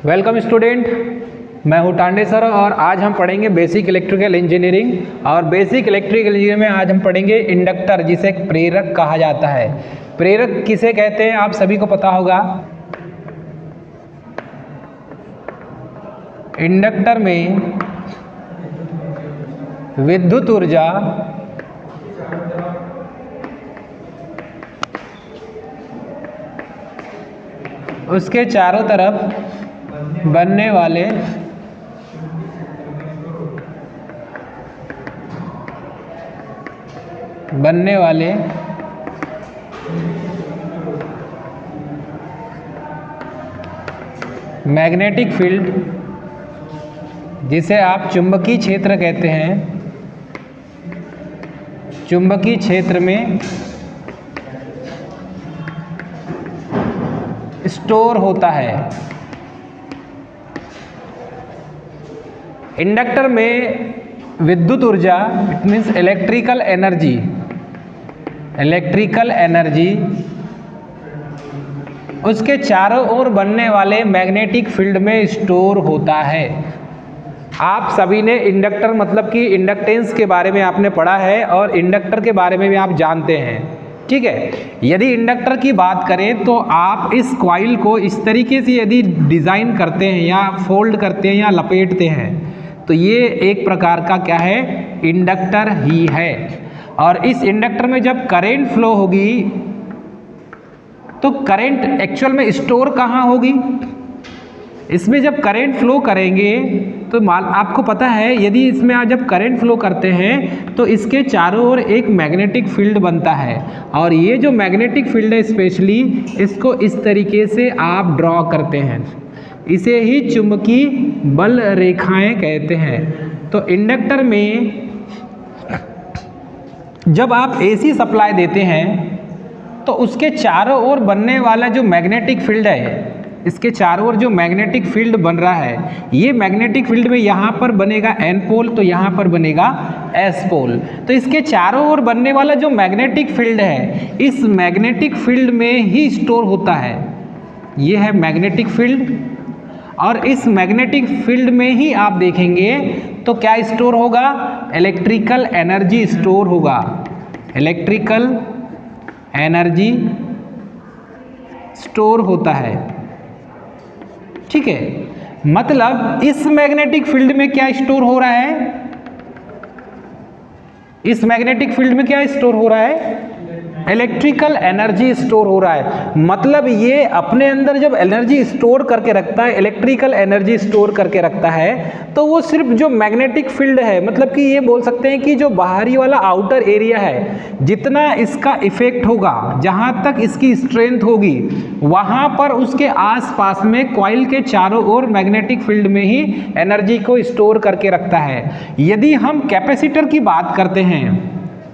Welcome student, मैं हूँ Tande sir और आज हम पढ़ेंगे बेसिक इलेक्ट्रिकल इंजीनियरिंग। और बेसिक इलेक्ट्रिकल इंजीनियरिंग में आज हम पढ़ेंगे इंडक्टर, जिसे एक प्रेरक कहा जाता है। प्रेरक किसे कहते हैं आप सभी को पता होगा। इंडक्टर में विद्युत ऊर्जा उसके चारों तरफ बनने वाले मैग्नेटिक फील्ड, जिसे आप चुंबकीय क्षेत्र कहते हैं, चुंबकीय क्षेत्र में स्टोर होता है। इंडक्टर में विद्युत ऊर्जा, इट मीन्स इलेक्ट्रिकल एनर्जी उसके चारों ओर बनने वाले मैग्नेटिक फील्ड में स्टोर होता है। आप सभी ने इंडक्टर मतलब कि इंडक्टेंस के बारे में आपने पढ़ा है और इंडक्टर के बारे में भी आप जानते हैं, ठीक है। यदि इंडक्टर की बात करें तो आप इस कॉइल को इस तरीके से यदि डिज़ाइन करते हैं या फोल्ड करते हैं या लपेटते हैं तो ये एक प्रकार का क्या है, इंडक्टर ही है। और इस इंडक्टर में जब करंट फ्लो होगी तो करंट एक्चुअल में स्टोर कहाँ होगी। इसमें जब करंट फ्लो करेंगे तो आपको पता है, यदि इसमें आज जब करंट फ्लो करते हैं तो इसके चारों ओर एक मैग्नेटिक फील्ड बनता है। और ये जो मैग्नेटिक फील्ड है स्पेशली इसको इस तरीके से आप ड्रॉ करते हैं, इसे ही चुंबकीय बल रेखाएं कहते हैं। तो इंडक्टर में जब आप एसी सप्लाई देते हैं तो उसके चारों ओर बनने वाला जो मैग्नेटिक फील्ड है, इसके चारों ओर जो मैग्नेटिक फील्ड बन रहा है, ये मैग्नेटिक फील्ड में यहाँ पर बनेगा एन पोल तो यहाँ पर बनेगा एस पोल। तो इसके चारों ओर बनने वाला जो मैग्नेटिक फील्ड है, इस मैग्नेटिक फील्ड में ही स्टोर होता है। ये है मैग्नेटिक फील्ड और इस मैग्नेटिक फील्ड में ही आप देखेंगे तो क्या स्टोर होगा, इलेक्ट्रिकल एनर्जी स्टोर होगा। इलेक्ट्रिकल एनर्जी स्टोर होता है, ठीक है। मतलब इस मैग्नेटिक फील्ड में क्या स्टोर हो रहा है, इस मैग्नेटिक फील्ड में क्या स्टोर हो रहा है, इलेक्ट्रिकल एनर्जी स्टोर हो रहा है। मतलब ये अपने अंदर जब एनर्जी स्टोर करके रखता है, इलेक्ट्रिकल एनर्जी स्टोर करके रखता है, तो वो सिर्फ जो मैग्नेटिक फील्ड है, मतलब कि ये बोल सकते हैं कि जो बाहरी वाला आउटर एरिया है, जितना इसका इफेक्ट होगा, जहां तक इसकी स्ट्रेंथ होगी, वहां पर उसके आसपास में कॉइल के चारों ओर मैग्नेटिक फील्ड में ही एनर्जी को स्टोर करके रखता है। यदि हम कैपेसिटर की बात करते हैं,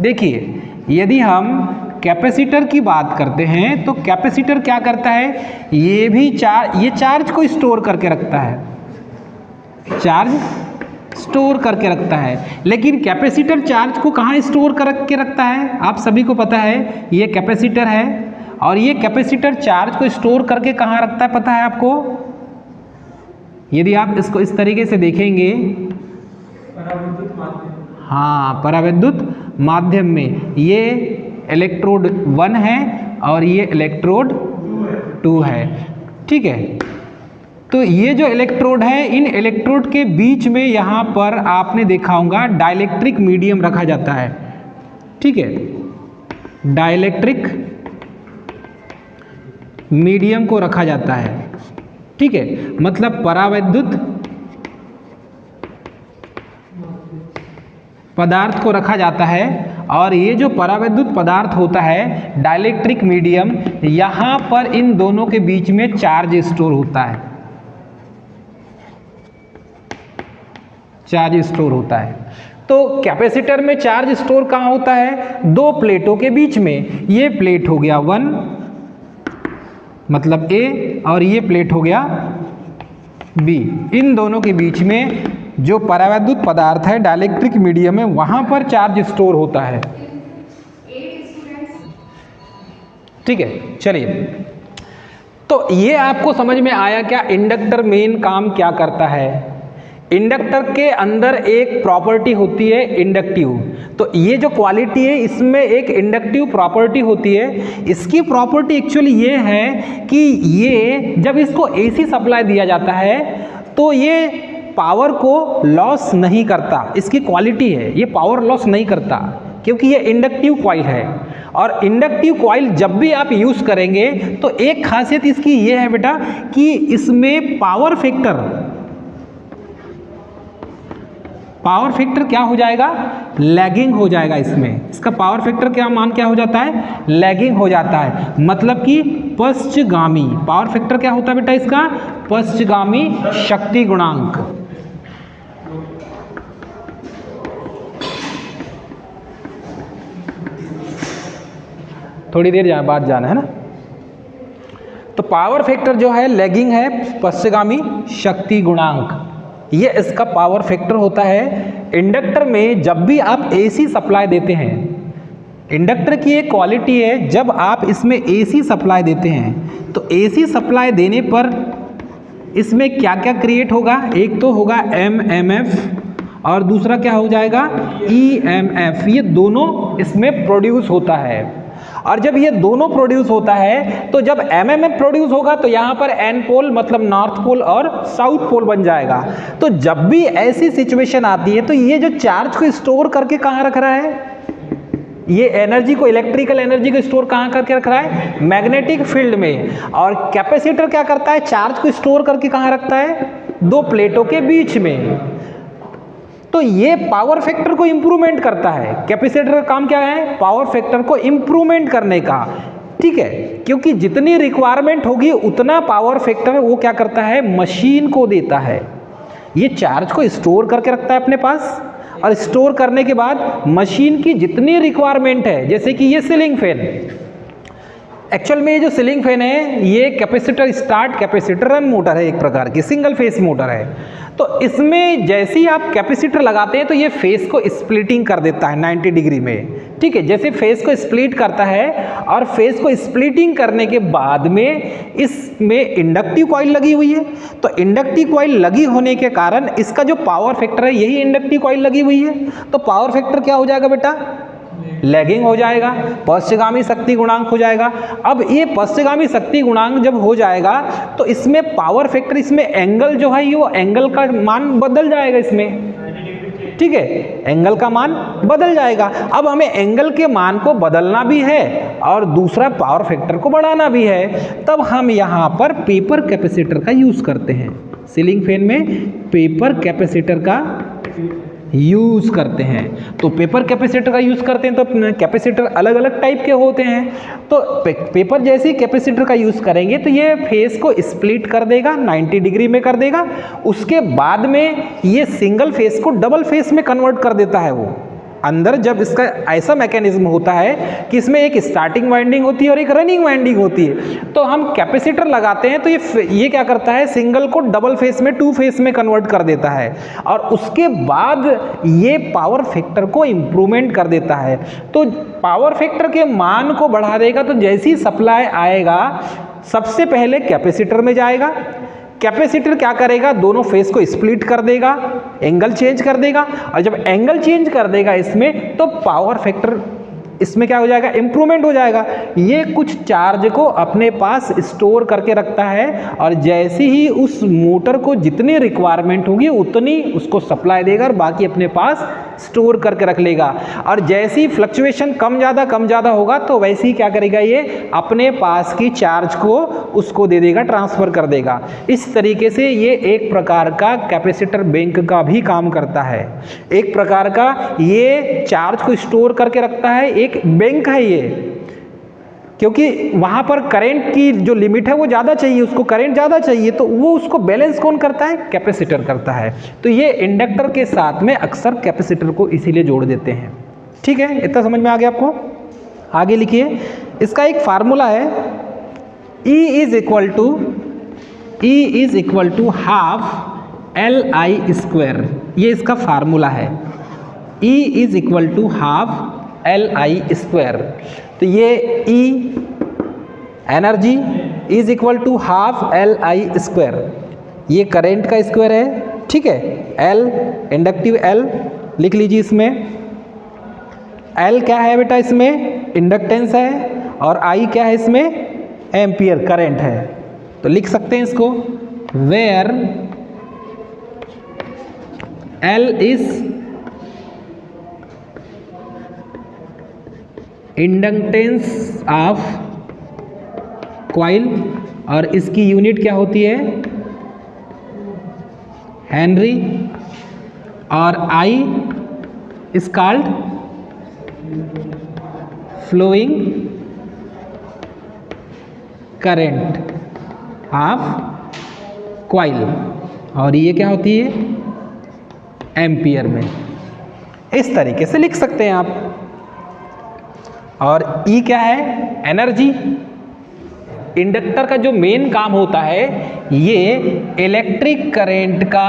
देखिए यदि हम कैपेसिटर की बात करते हैं तो कैपेसिटर क्या करता है, ये चार्ज को स्टोर करके रखता है, चार्ज स्टोर करके रखता है। लेकिन कैपेसिटर चार्ज को कहाँ स्टोर करके रखता है, आप सभी को पता है, ये कैपेसिटर है और ये कैपेसिटर चार्ज को स्टोर करके कहाँ रखता है, पता है आपको। यदि आप इसको इस तरीके से देखेंगे, हाँ, परावैद्युत माध्यम में ये इलेक्ट्रोड 1 है और ये इलेक्ट्रोड 2 है, ठीक है। तो ये जो इलेक्ट्रोड है, इन इलेक्ट्रोड के बीच में यहाँ पर आपने देखा होगा डाइलेक्ट्रिक मीडियम रखा जाता है, ठीक है। डाइलेक्ट्रिक मीडियम को रखा जाता है, ठीक है। मतलब परावैद्युत पदार्थ को रखा जाता है और ये जो परावैद्युत पदार्थ होता है, डाइलेक्ट्रिक मीडियम, यहाँ पर इन दोनों के बीच में चार्ज स्टोर होता है, चार्ज स्टोर होता है। तो कैपेसिटर में चार्ज स्टोर कहाँ होता है, दो प्लेटों के बीच में। ये प्लेट हो गया 1 मतलब A और ये प्लेट हो गया B। इन दोनों के बीच में जो परावैद्युत पदार्थ है, डाइलेक्ट्रिक मीडियम है, वहां पर चार्ज स्टोर होता है, ठीक है। चलिए तो ये आपको समझ में आया क्या इंडक्टर मेन काम क्या करता है। इंडक्टर के अंदर एक प्रॉपर्टी होती है इंडक्टिव, तो ये जो क्वालिटी है इसमें एक इंडक्टिव प्रॉपर्टी होती है। इसकी प्रॉपर्टी एक्चुअली ये है कि ये जब इसको एसी सप्लाई दिया जाता है तो ये पावर को लॉस नहीं करता, इसकी क्वालिटी है ये पावर लॉस नहीं करता क्योंकि ये इंडक्टिव कॉइल है। और इंडक्टिव कॉइल जब भी आप यूज़ करेंगे तो एक खासियत इसकी ये है बेटा कि इसमें पावर फैक्टर क्या हो जाएगा, लैगिंग हो जाएगा। इसमें इसका पावर फैक्टर क्या मान क्या हो जाता है, लैगिंग हो जाता है, मतलब कि पश्चगामी। पावर फैक्टर क्या होता है बेटा इसका, पश्चगामी शक्ति गुणांक। थोड़ी देर बाद जाना है ना। तो पावर फैक्टर जो है लैगिंग है, पश्चगामी शक्ति गुणांक, ये इसका पावर फैक्टर होता है। इंडक्टर में जब भी आप एसी सप्लाई देते हैं, इंडक्टर की एक क्वालिटी है जब आप इसमें एसी सप्लाई देते हैं तो एसी सप्लाई देने पर इसमें क्या क्या क्रिएट होगा, एक तो होगा एमएमएफ और दूसरा क्या हो जाएगा ईएमएफ। ये दोनों इसमें प्रोड्यूस होता है। और जब ये दोनों प्रोड्यूस होता है तो जब एमएमएफ प्रोड्यूस होगा तो यहाँ पर एन पोल मतलब नॉर्थ पोल और साउथ पोल बन जाएगा। तो जब भी ऐसी सिचुएशन आती है तो ये जो चार्ज को स्टोर करके कहाँ रख रहा है, ये एनर्जी को, इलेक्ट्रिकल एनर्जी को स्टोर कहाँ करके रख रहा है, मैग्नेटिक फील्ड में। और कैपेसिटर क्या करता है, चार्ज को स्टोर करके कहाँ रखता है, दो प्लेटों के बीच में। तो ये पावर फैक्टर को इंप्रूवमेंट करता है। कैपेसिटर का काम क्या है, पावर फैक्टर को इंप्रूवमेंट करने का, ठीक है, क्योंकि जितनी रिक्वायरमेंट होगी उतना पावर फैक्टर वो क्या करता है, मशीन को देता है। ये चार्ज को स्टोर करके रखता है अपने पास और स्टोर करने के बाद मशीन की जितनी रिक्वायरमेंट है, जैसे कि ये सीलिंग फैन, एक्चुअल में ये जो सीलिंग फैन है ये capacitor start capacitor run motor है, एक प्रकार की सिंगल फेस मोटर है। तो इसमें जैसे ही आप कैपेसिटर लगाते हैं तो ये फेस को स्प्लिटिंग कर देता है 90 डिग्री में, ठीक है। जैसे फेस को स्प्लिट करता है और फेस को स्प्लिटिंग करने के बाद में इसमें इंडक्टिव कॉइल लगी हुई है। तो इंडक्टिव कॉइल लगी होने के कारण इसका जो पावर फैक्टर है यही इंडक्टिव कॉइल लगी हुई है, तो पावर फैक्टर क्या हो जाएगा बेटा, लैगिंग हो जाएगा, पश्चगामी शक्ति गुणांक हो जाएगा। अब ये पश्चगामी शक्ति गुणांक जब हो जाएगा तो इसमें पावर फैक्टर, इसमें एंगल जो है वो एंगल का मान बदल जाएगा इसमें, ठीक है, एंगल का मान बदल जाएगा। अब हमें एंगल के मान को बदलना भी है और दूसरा पावर फैक्टर को बढ़ाना भी है, तब हम यहाँ पर पेपर कैपेसिटर का यूज करते हैं। सीलिंग फैन में पेपर कैपेसिटर का यूज करते हैं। तो पेपर कैपेसिटर का यूज करते हैं तो कैपेसिटर अलग अलग टाइप के होते हैं। तो पेपर जैसे कैपेसिटर का यूज करेंगे तो ये फेस को स्प्लिट कर देगा, 90 डिग्री में कर देगा। उसके बाद में ये सिंगल फेस को डबल फेस में कन्वर्ट कर देता है। वो अंदर जब इसका ऐसा मैकेनिज्म होता है कि इसमें एक स्टार्टिंग वाइंडिंग होती है और एक रनिंग वाइंडिंग होती है, तो हम कैपेसिटर लगाते हैं तो ये क्या करता है, सिंगल को डबल फेस में, टू फेस में कन्वर्ट कर देता है और उसके बाद ये पावर फैक्टर को इम्प्रूवमेंट कर देता है। तो पावर फैक्टर के मान को बढ़ा देगा। तो जैसी सप्लाई आएगा सबसे पहले कैपेसिटर में जाएगा, कैपेसिटर क्या करेगा, दोनों फेस को स्प्लिट कर देगा, एंगल चेंज कर देगा और जब एंगल चेंज कर देगा इसमें तो पावर फैक्टर इसमें क्या हो जाएगा, इंप्रूवमेंट हो जाएगा। ये कुछ चार्ज को अपने पास स्टोर करके रखता है और जैसे ही उस मोटर को जितनी रिक्वायरमेंट होगी उतनी उसको सप्लाई देगा और बाकी अपने पास स्टोर करके रख लेगा। और जैसी फ्लक्चुएशन कम ज़्यादा होगा तो वैसे ही क्या करेगा, ये अपने पास की चार्ज को उसको दे देगा, ट्रांसफ़र कर देगा। इस तरीके से ये एक प्रकार का कैपेसिटर बैंक का भी काम करता है। एक प्रकार का ये चार्ज को स्टोर करके रखता है, एक बैंक है ये, क्योंकि वहां पर करंट की जो लिमिट है वो ज़्यादा चाहिए, उसको करंट ज़्यादा चाहिए, तो वो उसको बैलेंस कौन करता है, कैपेसिटर करता है। तो ये इंडक्टर के साथ में अक्सर कैपेसिटर को इसीलिए जोड़ देते हैं। ठीक है, इतना समझ में आ गया आपको। आगे लिखिए, इसका एक फार्मूला है, E is equal to half LI square. ये इसका फार्मूला है, E is equal to half LI square. तो ये E energy, is equal to half L I square, ये करंट का स्क्वायर है, ठीक है। एल इंडक्टिव एल लिख लीजिए, इसमें एल क्या है बेटा, इसमें इंडक्टेंस है, और आई क्या है, इसमें एम्पियर करंट है। तो लिख सकते हैं इसको, where L is inductance of coil, और इसकी यूनिट क्या होती है, हेनरी, और I is called flowing current of coil, और ये क्या होती है, एम्पियर में। इस तरीके से लिख सकते हैं आप। और ई क्या है, एनर्जी। इंडक्टर का जो मेन काम होता है, ये इलेक्ट्रिक करंट का,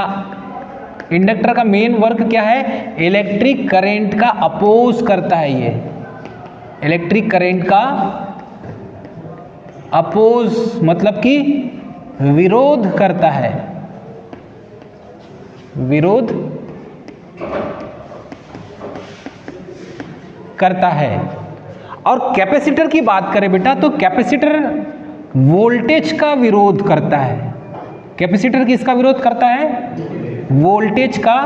इंडक्टर का मेन वर्क क्या है, इलेक्ट्रिक करंट का अपोज करता है। ये इलेक्ट्रिक करंट का अपोज मतलब कि विरोध करता है, विरोध करता है। और कैपेसिटर की बात करें बेटा, तो कैपेसिटर वोल्टेज का विरोध करता है। कैपेसिटर किसका विरोध करता है, वोल्टेज का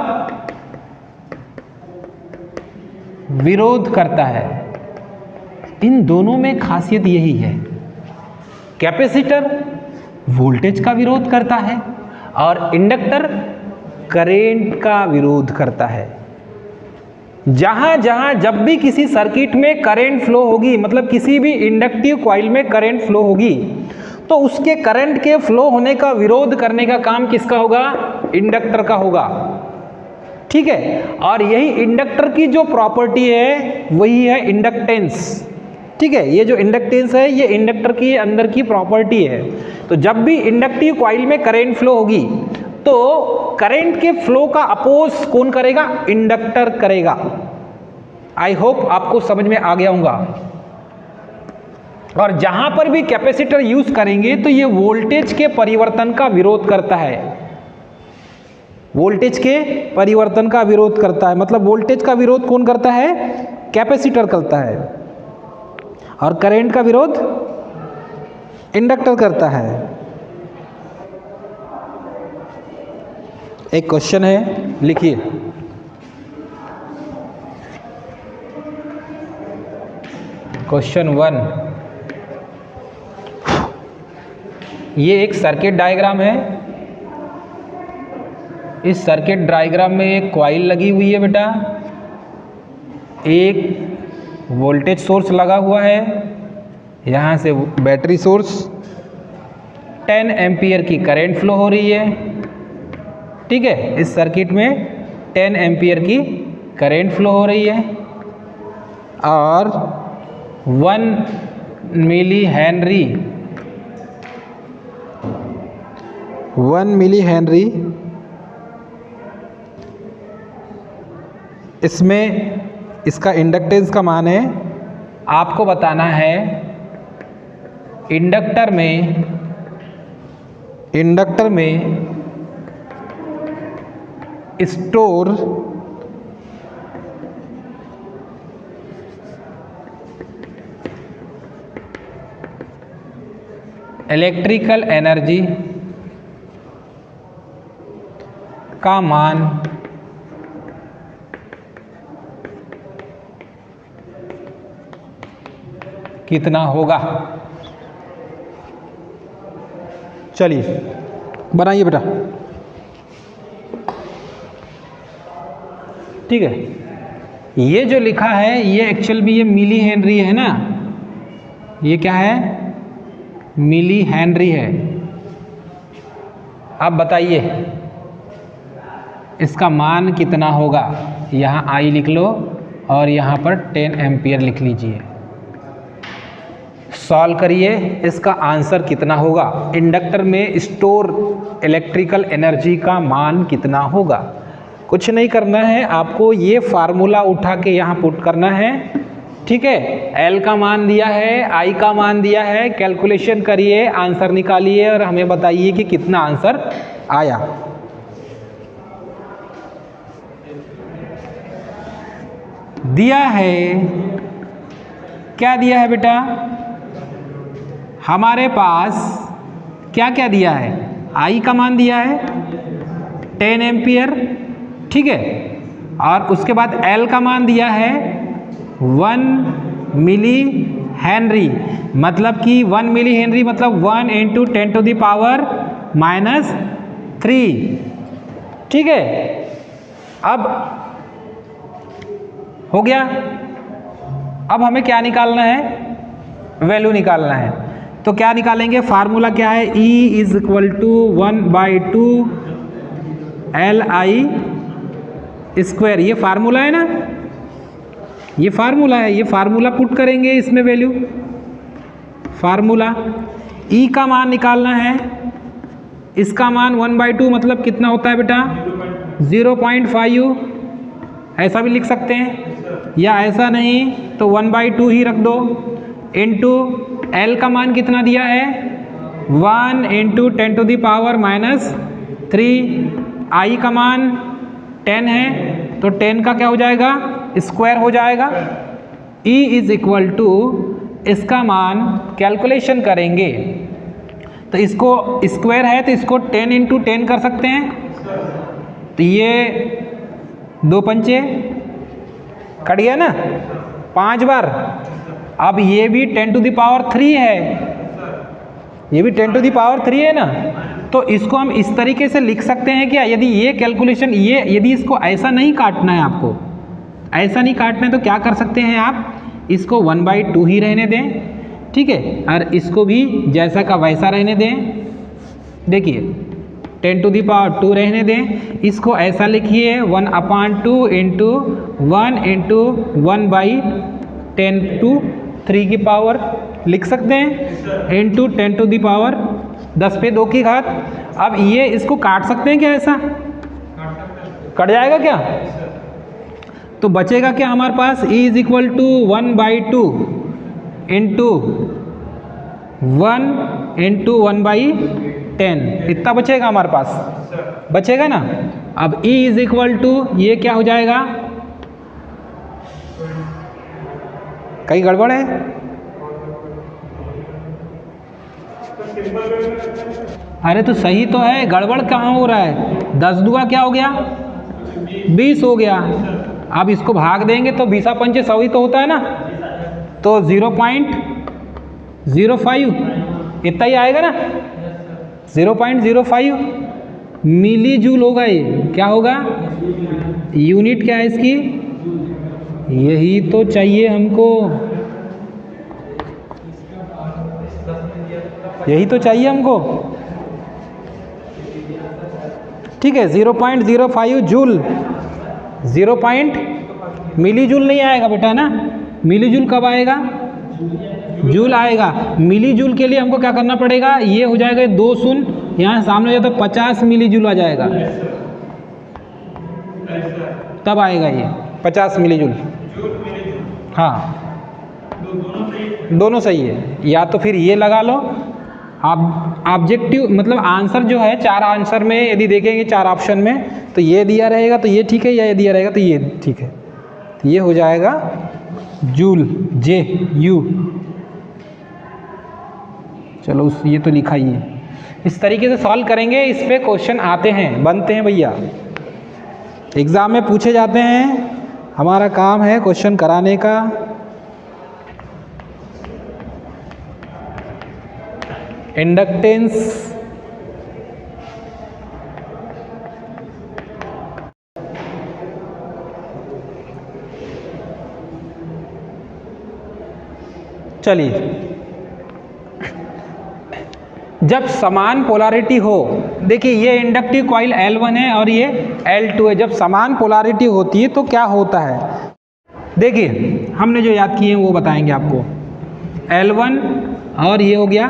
विरोध करता है। इन दोनों में खासियत यही है, कैपेसिटर वोल्टेज का विरोध करता है और इंडक्टर करंट का विरोध करता है। जहां जहां जब भी किसी सर्किट में करंट फ्लो होगी, मतलब किसी भी इंडक्टिव कॉइल में करंट फ्लो होगी, तो उसके करंट के फ्लो होने का विरोध करने का काम किसका होगा, इंडक्टर का होगा, ठीक है। और यही इंडक्टर की जो प्रॉपर्टी है वही है इंडक्टेंस, ठीक है। ये जो इंडक्टेंस है ये इंडक्टर की अंदर की प्रॉपर्टी है। तो जब भी इंडक्टिव कॉइल में करंट फ्लो होगी तो करंट के फ्लो का अपोज कौन करेगा, इंडक्टर करेगा। आई होप आपको समझ में आ गया होगा। और जहां पर भी कैपेसिटर यूज करेंगे तो ये वोल्टेज के परिवर्तन का विरोध करता है, वोल्टेज के परिवर्तन का विरोध करता है। मतलब वोल्टेज का विरोध कौन करता है, कैपेसिटर करता है, और करंट का विरोध इंडक्टर करता है। एक क्वेश्चन है, लिखिए। क्वेश्चन 1, ये एक सर्किट डायग्राम है। इस सर्किट डायग्राम में एक कॉइल लगी हुई है बेटा, एक वोल्टेज सोर्स लगा हुआ है, यहाँ से बैटरी सोर्स, 10 एम्पियर की करंट फ्लो हो रही है, ठीक है। इस सर्किट में 10 एम्पियर की करंट फ्लो हो रही है और 1 मिली हेनरी इसमें इसका इंडक्टेंस का मान है। आपको बताना है इंडक्टर में स्टोर इलेक्ट्रिकल एनर्जी का मान कितना होगा। चलिए बनाइए बेटा, ठीक है। ये जो लिखा है ये एक्चुअल में ये मिली हेनरी है ना, ये क्या है, मिली हेनरी है। अब बताइए इसका मान कितना होगा। यहाँ आई लिख लो और यहाँ पर 10 एम्पियर लिख लीजिए। सॉल्व करिए, इसका आंसर कितना होगा। इंडक्टर में स्टोर इलेक्ट्रिकल एनर्जी का मान कितना होगा। कुछ नहीं करना है, आपको ये फार्मूला उठा के यहाँ पुट करना है ठीक है, L का मान दिया है, I का मान दिया है, कैलकुलेशन करिए, आंसर निकालिए और हमें बताइए कि कितना आंसर आया। दिया है, क्या दिया है बेटा, हमारे पास क्या क्या दिया है, I का मान दिया है 10 एम्पियर, ठीक है, और उसके बाद L का मान दिया है 1 मिली हेनरी, मतलब कि 1 मिली हेनरी मतलब 1 × 10⁻³ ठीक है। अब हो गया, अब हमें क्या निकालना है, वैल्यू निकालना है। तो क्या निकालेंगे, फार्मूला क्या है, E = 1/2 LI², ये फार्मूला है ना, ये फार्मूला है, ये फार्मूला पुट करेंगे इसमें वैल्यू, फार्मूला E का मान निकालना है, इसका मान 1/2 मतलब कितना होता है बेटा 0.5, ऐसा भी लिख सकते हैं, या ऐसा नहीं तो 1/2 ही रख दो, इनटू L का मान कितना दिया है 1 × 10⁻³ I का मान 10 है, तो 10 का क्या हो जाएगा, स्क्वायर हो जाएगा। E = इसका मान कैलकुलेशन करेंगे तो इसको स्क्वायर है तो इसको 10 × 10 कर सकते हैं, तो ये 2 पंचे कट गया ना 5 बार। अब ये भी 10⁻³ है, ये भी 10⁻³ है ना, तो इसको हम इस तरीके से लिख सकते हैं क्या, यदि ये कैलकुलेशन, ये यदि इसको ऐसा नहीं काटना है, आपको ऐसा नहीं काटना है तो क्या कर सकते हैं आप, इसको 1/2 ही रहने दें, ठीक है, और इसको भी जैसा का वैसा रहने दें, देखिए 10⁻² रहने दें, इसको ऐसा लिखिए 1/2 × 1 × 1/10⁻³ की पावर लिख सकते हैं, इंटू 10⁻10 पे 2 की घात। अब ये इसको काट सकते हैं क्या, ऐसा कट जाएगा क्या, तो बचेगा क्या हमारे पास, E = 1/2 × 1 × 1/10, इतना बचेगा हमारे पास, बचेगा ना। अब E = ये क्या हो जाएगा, कहीं गड़बड़ है, अरे तो सही तो है, गड़बड़ कहाँ हो रहा है, 10 दूआ क्या हो गया 20 हो गया। अब इसको भाग देंगे तो 20 पंचे 100 ही तो होता है ना, तो 0.05 इतना ही आएगा ना, 0.05 मिली जूल होगा। ये क्या होगा, यूनिट क्या है इसकी, यही तो चाहिए हमको, यही तो चाहिए हमको, ठीक है। 0.05 जूल, 0. मिली जूल नहीं आएगा बेटा ना, मिली जूल कब आएगा, जूल आएगा। मिली जूल के लिए हमको क्या करना पड़ेगा, ये हो जाएगा 2 शून्य यहाँ सामने जाए तो 50 मिली जूल आ जाएगा, तब आएगा ये 50 मिली जूल। हाँ दोनों सही है, या तो फिर ये लगा लो आप, ऑब्जेक्टिव मतलब आंसर जो है 4 आंसर में यदि देखेंगे 4 ऑप्शन में, तो ये दिया रहेगा तो ये ठीक है, या ये दिया रहेगा तो ये ठीक है, तो ये हो जाएगा जूल, JU। चलो ये तो लिखा ही है, इस तरीके से सॉल्व करेंगे, इस पे क्वेश्चन आते हैं, बनते हैं भैया, एग्ज़ाम में पूछे जाते हैं, हमारा काम है क्वेश्चन कराने का। इंडक्टेंस, चलिए, जब समान पोलैरिटी हो, देखिए ये इंडक्टिव कॉइल L1 है और ये L2 है, जब समान पोलैरिटी होती है तो क्या होता है, देखिए हमने जो याद किए हैं वो बताएंगे आपको। L1 और ये हो गया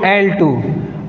L2,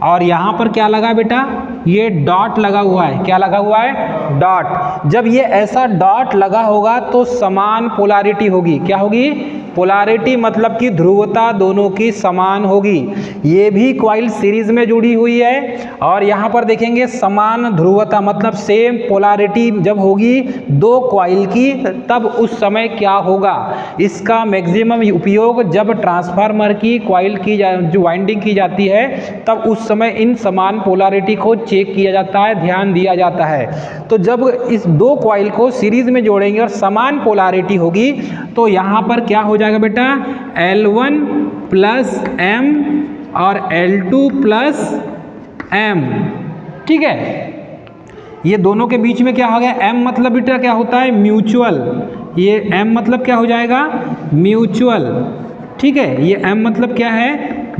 और यहाँ पर क्या लगा बेटा, ये डॉट लगा हुआ है, क्या लगा हुआ है, डॉट। जब ये ऐसा डॉट लगा होगा तो समान पोलैरिटी होगी, क्या होगी, पोलैरिटी मतलब कि ध्रुवता दोनों की समान होगी। ये भी कॉइल सीरीज में जुड़ी हुई है और यहाँ पर देखेंगे समान ध्रुवता मतलब सेम पोलैरिटी जब होगी दो कॉइल की तब उस समय क्या होगा। इसका मैक्सिमम उपयोग जब ट्रांसफार्मर की कॉइल की जो वाइंडिंग की जाती है तब उस समय इन समान पोलैरिटी को चेक किया जाता है, ध्यान दिया जाता है। तो जब इस दो कॉइल को सीरीज में जोड़ेंगे और समान पोलैरिटी होगी तो यहाँ पर क्या हो जाएगा बेटा, L1 प्लस M और L2 प्लस M, ठीक है। ये दोनों के बीच में क्या हो गया, M मतलब बेटा क्या होता है, म्यूचुअल। ये M मतलब क्या हो जाएगा, म्यूचुअल, ठीक है। ये M मतलब क्या है,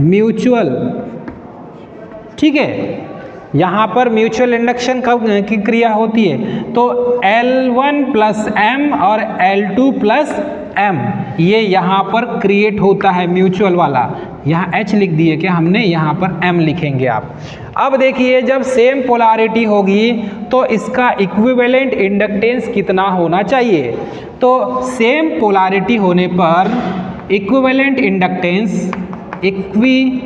म्यूचुअल, ठीक है। यहाँ पर म्यूचुअल इंडक्शन की क्रिया होती है तो L1 प्लस M और L2 प्लस M ये यहाँ पर क्रिएट होता है म्यूचुअल वाला। यहाँ H लिख दिए क्या हमने, यहाँ पर M लिखेंगे आप। अब देखिए जब सेम पोलैरिटी होगी तो इसका इक्विवेलेंट इंडक्टेंस कितना होना चाहिए। तो सेम पोलैरिटी होने पर इक्विवेलेंट इंडक्टेंस, इक्विवेलेंट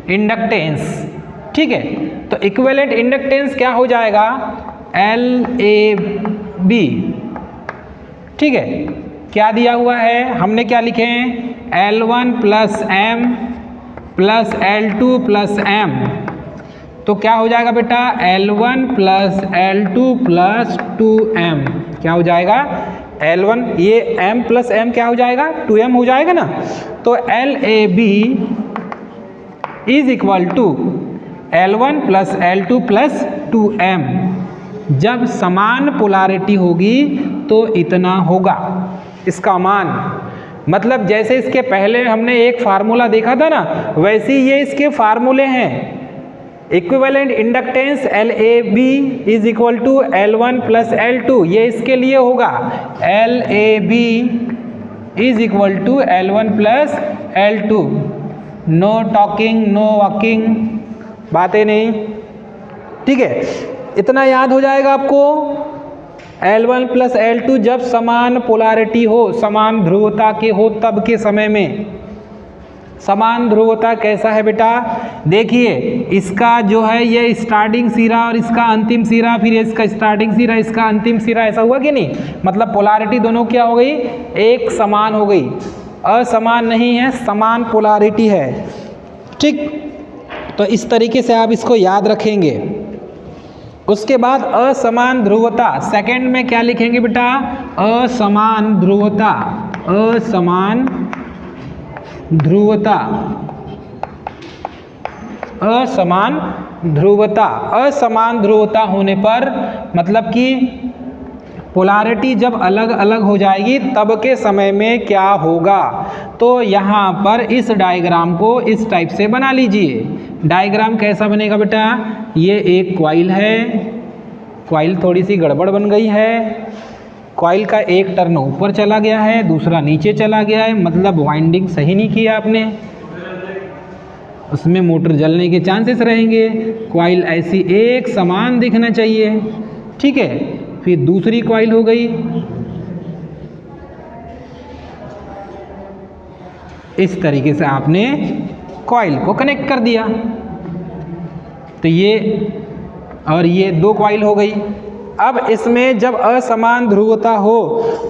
इंडक्टेंस, ठीक है। तो इक्विवेलेंट इंडक्टेंस क्या हो जाएगा, LAB, ठीक है। क्या दिया हुआ है, हमने क्या लिखे हैं, L1 plus M plus L2 plus M। तो क्या हो जाएगा बेटा, L1 plus L2 plus 2M, क्या हो जाएगा, L1 ये M प्लस M क्या हो जाएगा, 2M हो जाएगा ना। तो LAB is equal to L1 plus L2 plus 2M। जब समान पोलैरिटी होगी तो इतना होगा इसका मान। मतलब जैसे इसके पहले हमने एक फार्मूला देखा था ना, वैसे ही ये इसके फार्मूले हैं। Equivalent inductance LAB is equal to L1 plus L2, ये इसके लिए होगा LAB is equal to L1 plus L2। No talking, no walking, बातें नहीं, ठीक है। इतना याद हो जाएगा आपको। L1 प्लस L2 जब समान पोलैरिटी हो, समान ध्रुवता के हो तब के समय में। समान ध्रुवता कैसा है बेटा, देखिए इसका जो है ये स्टार्टिंग सिरा और इसका अंतिम सिरा, फिर इसका स्टार्टिंग सिरा इसका अंतिम सिरा, ऐसा हुआ कि नहीं। मतलब पोलैरिटी दोनों क्या हो गई, एक समान हो गई। असमान नहीं है, समान पोलैरिटी है, ठीक। तो इस तरीके से आप इसको याद रखेंगे। उसके बाद असमान ध्रुवता, सेकंड में क्या लिखेंगे बेटा, असमान ध्रुवता, असमान ध्रुवता, असमान ध्रुवता। असमान ध्रुवता होने पर मतलब कि पोलैरिटी जब अलग अलग हो जाएगी तब के समय में क्या होगा। तो यहाँ पर इस डायग्राम को इस टाइप से बना लीजिए। डायग्राम कैसा बनेगा बेटा, ये एक कॉइल है, कॉइल थोड़ी सी गड़बड़ बन गई है। कॉइल का एक टर्न ऊपर चला गया है, दूसरा नीचे चला गया है, मतलब वाइंडिंग सही नहीं किया आपने, उसमें मोटर जलने के चांसेस रहेंगे। कॉइल ऐसी एक समान दिखना चाहिए, ठीक है। फिर दूसरी कॉइल हो गई, इस तरीके से आपने कॉइल को कनेक्ट कर दिया। तो ये और ये दो कॉइल हो गई। अब इसमें जब असमान ध्रुवता हो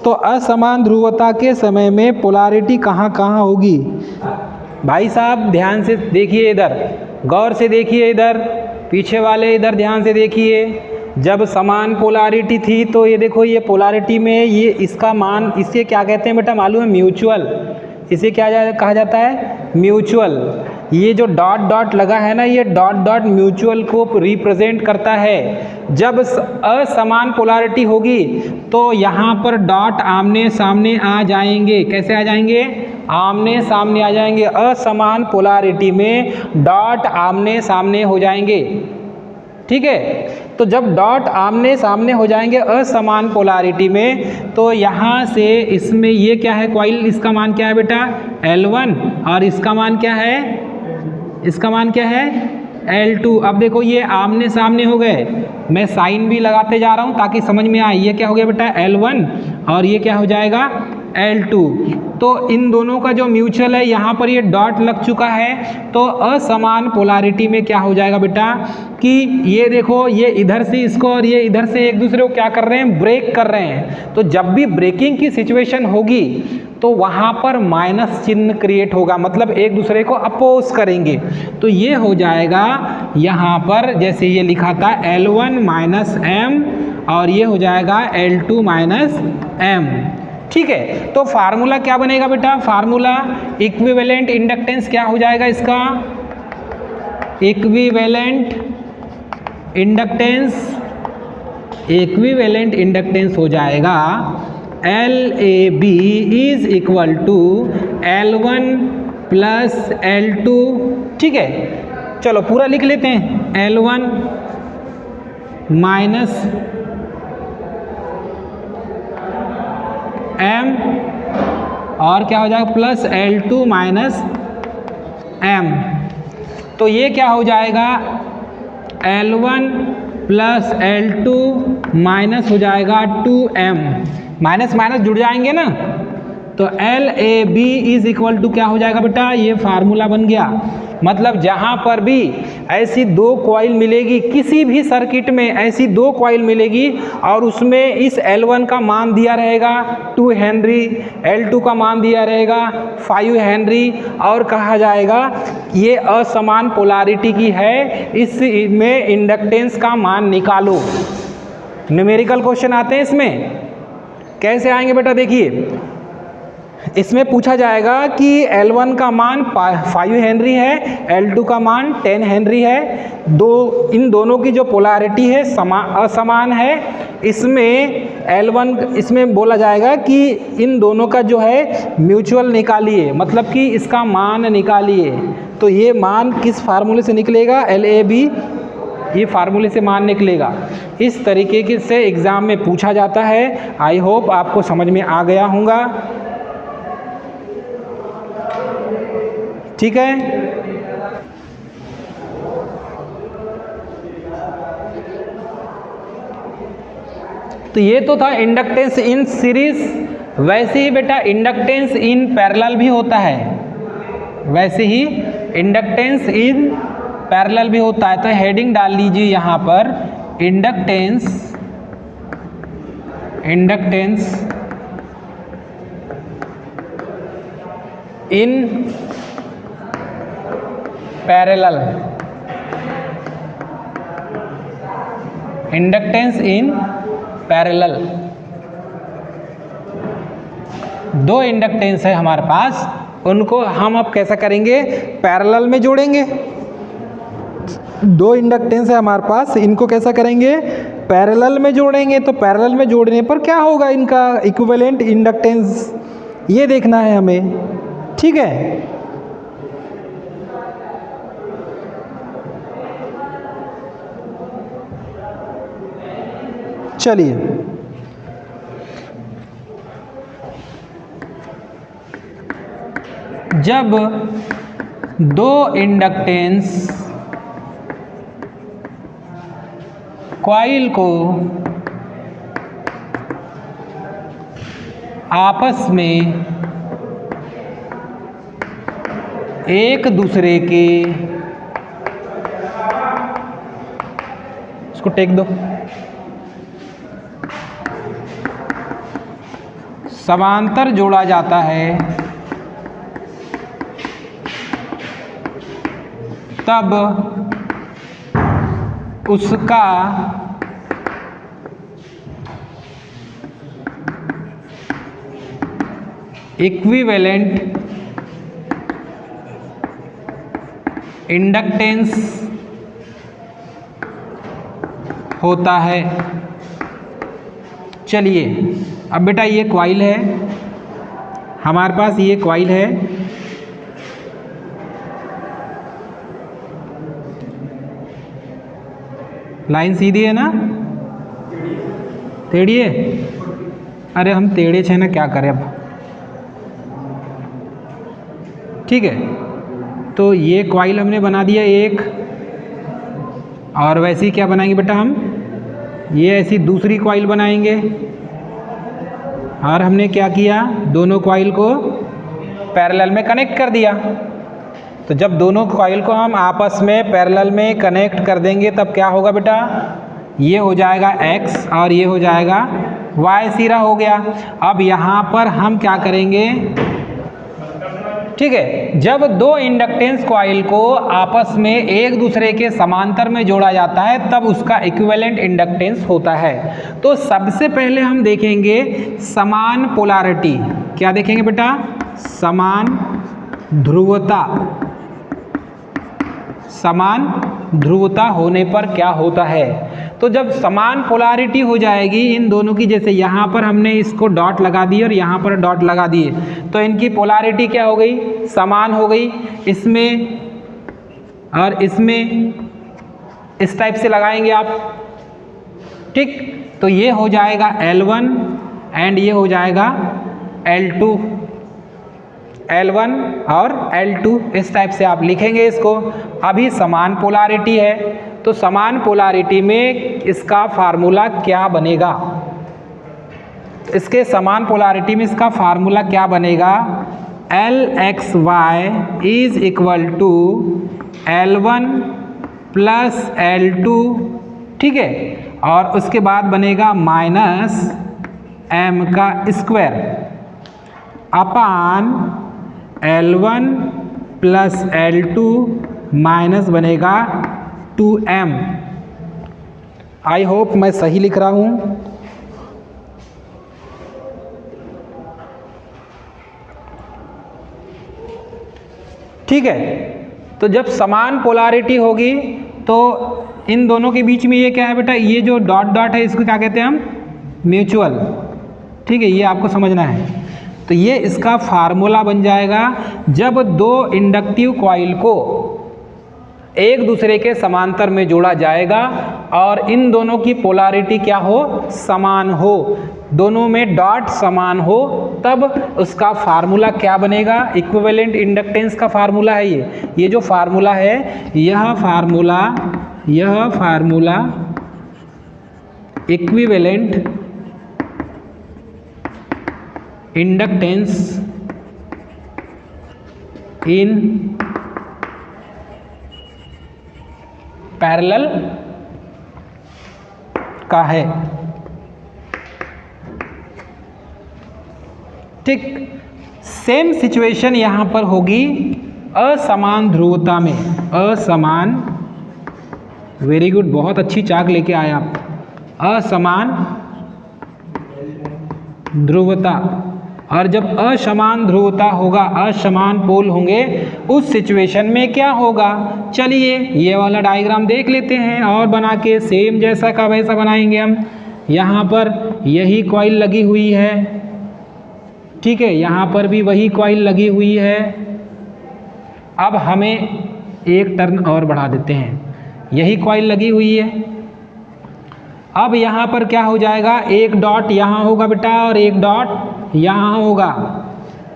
तो असमान ध्रुवता के समय में पोलैरिटी कहाँ कहाँ होगी। भाई साहब ध्यान से देखिए, इधर गौर से देखिए, इधर पीछे वाले इधर ध्यान से देखिए। जब समान पोलैरिटी थी तो ये देखो, ये पोलैरिटी में ये इसका मान, इसे क्या कहते हैं बेटा मालूम है, म्यूचुअल। इसे क्या कहा जाता है, म्यूचुअल। ये जो डॉट डॉट लगा है ना, ये डॉट डॉट म्यूचुअल को रिप्रेजेंट करता है। जब असमान पोलैरिटी होगी तो यहाँ पर डॉट आमने सामने आ जाएंगे। कैसे आ जाएंगे, आमने सामने आ जाएंगे। असमान पोलैरिटी में डॉट आमने सामने हो जाएंगे, ठीक है। तो जब डॉट आमने सामने हो जाएंगे असमान पोलैरिटी में, तो यहाँ से इसमें ये क्या है, कॉइल, इसका मान क्या है बेटा, L1, और इसका मान क्या है, इसका मान क्या है, L2। अब देखो ये आमने सामने हो गए, मैं साइन भी लगाते जा रहा हूँ ताकि समझ में आए। ये क्या हो गया बेटा L1 और ये क्या हो जाएगा L2। तो इन दोनों का जो म्यूचुअल है यहाँ पर ये डॉट लग चुका है, तो असमान पोलैरिटी में क्या हो जाएगा बेटा कि ये देखो ये इधर से इसको और ये इधर से एक दूसरे को क्या कर रहे हैं, ब्रेक कर रहे हैं। तो जब भी ब्रेकिंग की सिचुएशन होगी तो वहाँ पर माइनस चिन्ह क्रिएट होगा, मतलब एक दूसरे को अपोज करेंगे। तो ये हो जाएगा यहाँ पर जैसे ये लिखा था L1 माइनस M और ये हो जाएगा L2 माइनस M। ठीक है, तो फार्मूला क्या बनेगा बेटा, फार्मूला इक्विवेलेंट इंडक्टेंस क्या हो जाएगा इसका, इक्विवेलेंट इंडक्टेंस हो जाएगा LAB is equal to L1 plus L2। ठीक है, चलो पूरा लिख लेते हैं, L1 माइनस M और क्या हो जाएगा प्लस L2 माइनस M। तो ये क्या हो जाएगा L1 प्लस L2 माइनस हो जाएगा 2M, माइनस माइनस जुड़ जाएंगे ना, तो LAB इज इक्वल टू क्या हो जाएगा बेटा, ये फार्मूला बन गया। मतलब जहाँ पर भी ऐसी दो कॉइल मिलेगी, किसी भी सर्किट में ऐसी दो कॉइल मिलेगी और उसमें इस L1 का मान दिया रहेगा 2 हेनरी, L2 का मान दिया रहेगा 5 हेनरी और कहा जाएगा ये असमान पोलैरिटी की है, इसमें इंडक्टेंस का मान निकालो। न्यूमेरिकल क्वेश्चन आते हैं इसमें, कैसे आएंगे बेटा, देखिए इसमें पूछा जाएगा कि L1 का मान 5 हेनरी है, L2 का मान 10 हेनरी है, इन दोनों की जो पोलैरिटी है असमान है। इसमें L1 इसमें बोला जाएगा कि इन दोनों का जो है म्यूचुअल निकालिए, मतलब कि इसका मान निकालिए। तो ये मान किस फार्मूले से निकलेगा, LAB, ये फार्मूले से मान निकलेगा। इस तरीके से एग्ज़ाम में पूछा जाता है। आई होप आपको समझ में आ गया होगा। ठीक है, तो ये तो था इंडक्टेंस इन सीरीज। वैसे ही बेटा इंडक्टेंस इन पैरेलल भी होता है, वैसे ही इंडक्टेंस इन पैरेलल भी होता है। तो हेडिंग डाल लीजिए यहाँ पर, inductance in parallel, inductance in parallel. दो इंडक्टेंस है हमारे पास, उनको हम अब कैसा करेंगे, पैरेलल में जोड़ेंगे। दो इंडक्टेंस है हमारे पास, इनको कैसा करेंगे, पैरेलल में जोड़ेंगे। तो पैरेलल में जोड़ने पर क्या होगा, इनका इक्विवेलेंट इंडक्टेंस ये देखना है हमें। ठीक है, चलिए जब दो इंडक्टेंस कॉइल को आपस में एक दूसरे के, इसको टेक दो, समांतर जोड़ा जाता है, तब उसका इक्विवेलेंट इंडक्टेंस होता है। चलिए अब बेटा ये कॉइल है हमारे पास, ये कॉइल है, लाइन सीधी है ना, टेढ़ी है, अरे हम टेढ़े छे ना, क्या करें अब। ठीक है, तो ये कॉइल हमने बना दिया एक, और वैसी क्या बनाएंगे बेटा हम, ये ऐसी दूसरी कॉइल बनाएंगे। और हमने क्या किया, दोनों कॉइल को पैरेलल में कनेक्ट कर दिया। तो जब दोनों कॉइल को हम आपस में पैरेलल में कनेक्ट कर देंगे तब क्या होगा बेटा, ये हो जाएगा x और ये हो जाएगा y, सिरा हो गया। अब यहाँ पर हम क्या करेंगे, ठीक है, जब दो इंडक्टेंस कॉइल को आपस में एक दूसरे के समांतर में जोड़ा जाता है तब उसका इक्विवेलेंट इंडक्टेंस होता है। तो सबसे पहले हम देखेंगे समान पोलैरिटी। क्या देखेंगे बेटा, समान ध्रुवता। समान ध्रुवता होने पर क्या होता है, तो जब समान पोलैरिटी हो जाएगी इन दोनों की, जैसे यहाँ पर हमने इसको डॉट लगा दिए और यहाँ पर डॉट लगा दिए, तो इनकी पोलैरिटी क्या हो गई, समान हो गई। इसमें और इसमें इस टाइप से लगाएंगे आप, ठीक, तो ये हो जाएगा L1 एंड ये हो जाएगा L2, L1 और L2, इस टाइप से आप लिखेंगे इसको। अभी समान पोलैरिटी है तो समान पोलैरिटी में इसका फार्मूला क्या बनेगा, इसके समान पोलैरिटी में इसका फार्मूला क्या बनेगा, LXY is equal to L1 plus L2, ठीक है, और उसके बाद बनेगा माइनस m का square upon L1 plus L2 minus बनेगा 2m। आई होप मैं सही लिख रहा हूं। ठीक है, तो जब समान पोलैरिटी होगी तो इन दोनों के बीच में ये क्या है बेटा, ये जो डॉट डॉट है इसको क्या कहते हैं हम, म्यूचुअल, ठीक है, ये आपको समझना है। तो ये इसका फार्मूला बन जाएगा, जब दो इंडक्टिव कॉइल को एक दूसरे के समांतर में जोड़ा जाएगा और इन दोनों की पोलैरिटी क्या हो, समान हो, दोनों में डॉट समान हो, तब उसका फार्मूला क्या बनेगा, इक्विवेलेंट इंडक्टेंस का फार्मूला है ये जो फार्मूला है, यह formula equivalent inductance in parallel का है, ठीक। सेम सिचुएशन यहां पर होगी असमान ध्रुवता में, असमान, वेरी गुड, बहुत अच्छी चाक लेके आए आप, असमान ध्रुवता। और जब असमान ध्रुवता होगा, असमान पोल होंगे, उस सिचुएशन में क्या होगा, चलिए ये वाला डायग्राम देख लेते हैं और बना के सेम जैसा का वैसा बनाएंगे हम। यहाँ पर यही कॉइल लगी हुई है, ठीक है, यहाँ पर भी वही कॉइल लगी हुई है। अब हमें एक टर्न और बढ़ा देते हैं, यही कॉइल लगी हुई है। अब यहाँ पर क्या हो जाएगा, एक डॉट यहाँ होगा बेटा और एक डॉट यहाँ होगा,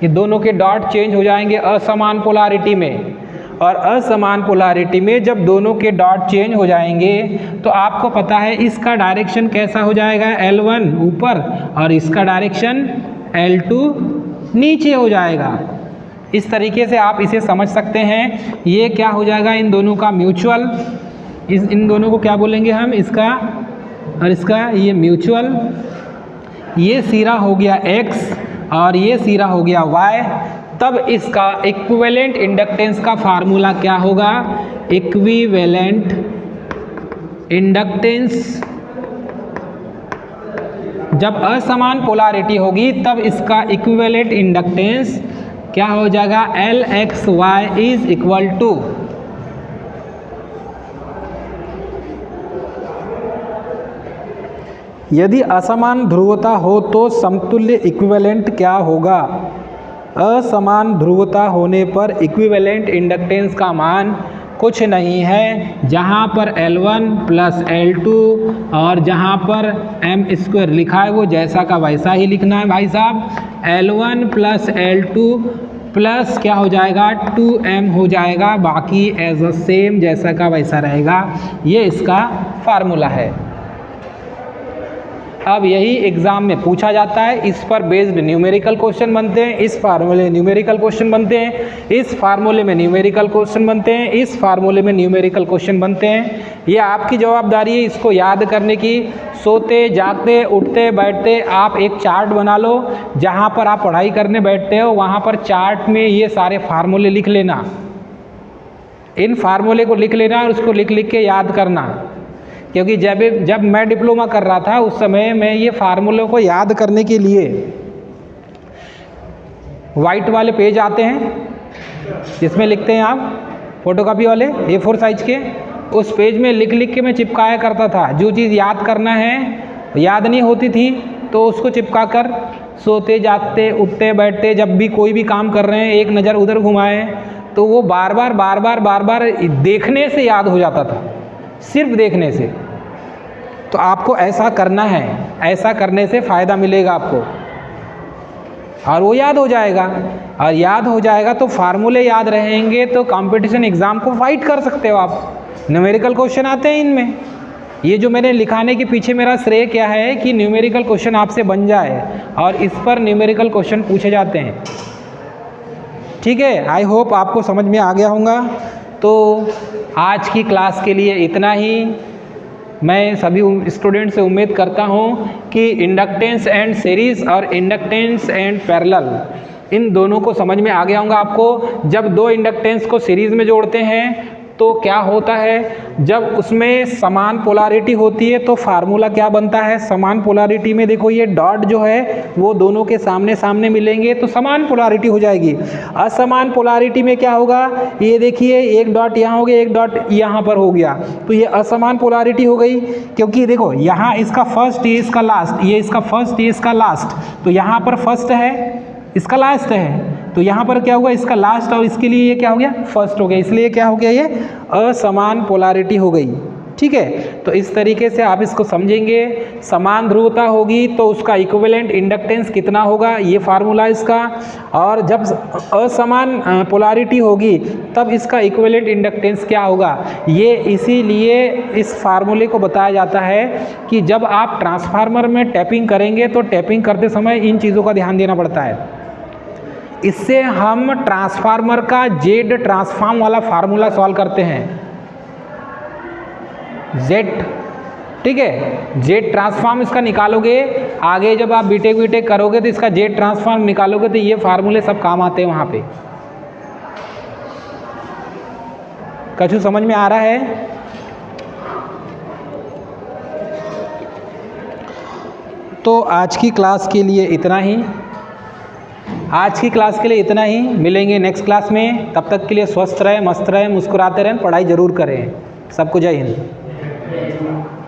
ये दोनों के डॉट चेंज हो जाएंगे असमान पोलैरिटी में। और असमान पोलैरिटी में जब दोनों के डॉट चेंज हो जाएंगे तो आपको पता है इसका डायरेक्शन कैसा हो जाएगा, L1 ऊपर और इसका डायरेक्शन L2 नीचे हो जाएगा। इस तरीके से आप इसे समझ सकते हैं। ये क्या हो जाएगा, इन दोनों का म्यूचुअल, इन दोनों को क्या बोलेंगे हम, इसका और इसका, ये म्यूचुअल, ये सिरा हो गया x और ये सिरा हो गया y, तब इसका इक्विवेलेंट इंडक्टेंस का फार्मूला क्या होगा, इक्विवेलेंट इंडक्टेंस। जब असमान पोलैरिटी होगी तब इसका इक्विवेलेंट इंडक्टेंस क्या हो जाएगा, LXY इज इक्वल टू, यदि असमान ध्रुवता हो तो समतुल्य इक्विवेलेंट क्या होगा, असमान ध्रुवता होने पर इक्विवेलेंट इंडक्टेंस का मान कुछ नहीं है, जहाँ पर L1 प्लस L2 और जहाँ पर m स्क्वायर लिखा है वो जैसा का वैसा ही लिखना है भाई साहब। L1 प्लस L2 प्लस क्या हो जाएगा 2m हो जाएगा, बाकी एज अ सेम जैसा का वैसा रहेगा। ये इसका फार्मूला है। अब यही एग्जाम में पूछा जाता है, इस पर बेस्ड न्यूमेरिकल क्वेश्चन बनते हैं, इस फार्मूले न्यूमेरिकल क्वेश्चन बनते हैं, इस फार्मूले में न्यूमेरिकल क्वेश्चन बनते हैं, इस फार्मूले में न्यूमेरिकल क्वेश्चन बनते हैं। ये आपकी जवाबदारी है इसको याद करने की। सोते जागते उठते बैठते आप एक चार्ट बना लो, जहाँ पर आप पढ़ाई करने बैठते हो वहाँ पर चार्ट में ये सारे फार्मूले लिख लेना, इन फार्मूले को लिख लेना और उसको लिख लिख के याद करना। क्योंकि जब मैं डिप्लोमा कर रहा था उस समय मैं ये फार्मूलों को याद करने के लिए वाइट वाले पेज आते हैं जिसमें लिखते हैं आप फोटोकॉपी वाले A4 साइज के, उस पेज में लिख लिख के मैं चिपकाया करता था। जो चीज़ याद करना है याद नहीं होती थी तो उसको चिपका कर सोते जागते उठते बैठते जब भी कोई भी काम कर रहे हैं एक नज़र उधर घुमाएं तो वो बार बार देखने से याद हो जाता था, सिर्फ देखने से। तो आपको ऐसा करना है, ऐसा करने से फ़ायदा मिलेगा आपको और वो याद हो जाएगा। और याद हो जाएगा तो फार्मूले याद रहेंगे तो कंपटीशन एग्ज़ाम को फाइट कर सकते हो आप। न्यूमेरिकल क्वेश्चन आते हैं इनमें। ये जो मैंने लिखाने के पीछे मेरा श्रेय क्या है कि न्यूमेरिकल क्वेश्चन आपसे बन जाए और इस पर न्यूमेरिकल क्वेश्चन पूछे जाते हैं। ठीक है, आई होप आपको समझ में आ गया होगा। तो आज की क्लास के लिए इतना ही। मैं सभी स्टूडेंट से उम्मीद करता हूँ कि इंडक्टेंस एंड सीरीज़ और इंडक्टेंस एंड पैरेलल इन दोनों को समझ में आ गया होगा आपको। जब दो इंडक्टेंस को सीरीज़ में जोड़ते हैं तो क्या होता है, जब उसमें समान पोलैरिटी होती है तो फार्मूला क्या बनता है। समान पोलैरिटी में देखो ये डॉट जो है वो दोनों के सामने सामने मिलेंगे तो समान पोलैरिटी हो जाएगी। असमान पोलैरिटी में क्या होगा, ये देखिए एक डॉट यहाँ हो गया एक डॉट यहाँ पर हो गया तो ये असमान पोलैरिटी हो गई। क्योंकि देखो यहाँ इसका फर्स्ट ये इसका लास्ट, ये इसका फर्स्ट ये इसका लास्ट, तो यहाँ पर फर्स्ट है इसका लास्ट है तो यहाँ पर क्या होगा इसका लास्ट और इसके लिए ये क्या हो गया फर्स्ट हो गया, इसलिए क्या हो गया ये असमान पोलैरिटी हो गई। ठीक है, तो इस तरीके से आप इसको समझेंगे। समान ध्रुवता होगी तो उसका इक्विवेलेंट इंडक्टेंस कितना होगा, ये फार्मूला इसका। और जब असमान पोलैरिटी होगी तब इसका इक्विवेलेंट इंडक्टेंस क्या होगा, ये इसीलिए इस फार्मूले को बताया जाता है कि जब आप ट्रांसफार्मर में टैपिंग करेंगे तो टैपिंग करते समय इन चीज़ों का ध्यान देना पड़ता है। इससे हम ट्रांसफार्मर का जेड ट्रांसफार्म वाला फार्मूला सॉल्व करते हैं, जेड। ठीक है, जेड ट्रांसफार्म इसका निकालोगे, आगे जब आप बीटेक करोगे तो इसका जेड ट्रांसफार्म निकालोगे तो ये फार्मूले सब काम आते हैं वहाँ पे। कछु समझ में आ रहा है? तो आज की क्लास के लिए इतना ही। मिलेंगे नेक्स्ट क्लास में। तब तक के लिए स्वस्थ रहें, मस्त रहें, मुस्कुराते रहें, पढ़ाई जरूर करें। सबको जय हिंद।